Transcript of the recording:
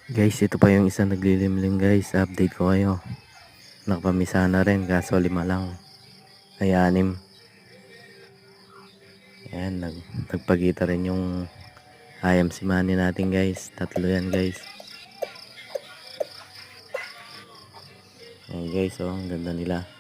Guys, ito pa yung isang naglilimlim guys. Update ko kayo. Nakapamisa na rin kaso 5 lang. Ay 6. Ayan, nagpagita rin yung ayam si Manny natin guys. 3 yan guys. Ayan guys, oh, ang ganda nila.